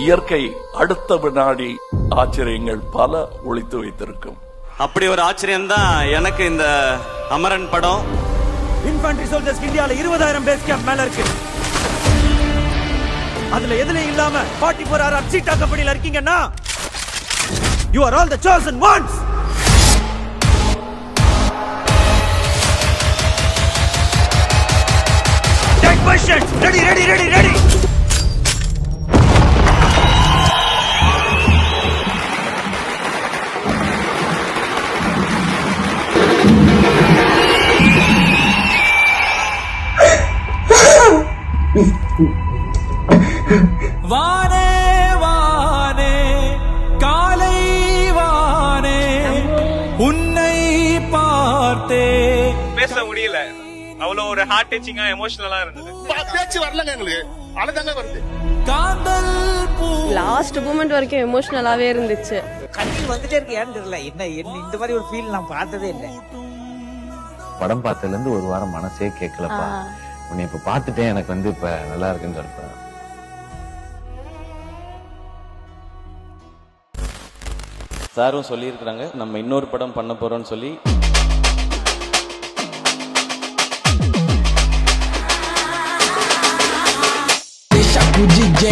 இயற்கை அடுத்த வினாடி ஆச்சரியங்கள் பல ஒளித்து வைத்திருக்கும். அப்படி ஒரு ஆச்சரியம் தான் எனக்கு இந்த அமரன் படம். இன்ஃபன்ட்ரி சோல்ஜர்ஸ் இந்தியால 20,000 பேஸ் கேம்ப் மேல இருக்கு. அதுல எதுலயும் இல்லாம 44 hour சீட்டா கம்பெனில இருக்கீங்கன்னா you are all the chosen ones. Take questions. Ready. வானே வானே காலை வானே உன்னை பார்த்தே. பேச முடியல, அவ்வளவு ஒரு ஹார்ட் டச்சிங்கா எமோஷனலா இருந்தது. பேச்சு வரலங்க எங்களுக்கு, அழகாங்க வருது. காதல் பூ லாஸ்ட் மூமெண்ட் வரைக்கும் எமோஷனலாவே இருந்துச்சு. கண்ணீர் வந்துட்டே இருக்கு, ஏன்னு தெரியல. என்ன இந்த மாதிரி ஒரு ஃபீல் நான் பார்த்ததே இல்லை. படம் பார்த்ததுல இருந்து ஒரு வாரம் மனசே கேட்கலப்பா. உன்னை இப்ப பார்த்துட்டேன், எனக்கு வந்து இப்ப நல்லா இருக்குன்னு சொல்றேன். சாரும் சொல்லியிருக்கிறாங்க நம்ம இன்னொரு படம் பண்ண போறோம்னு சொல்லி. DJ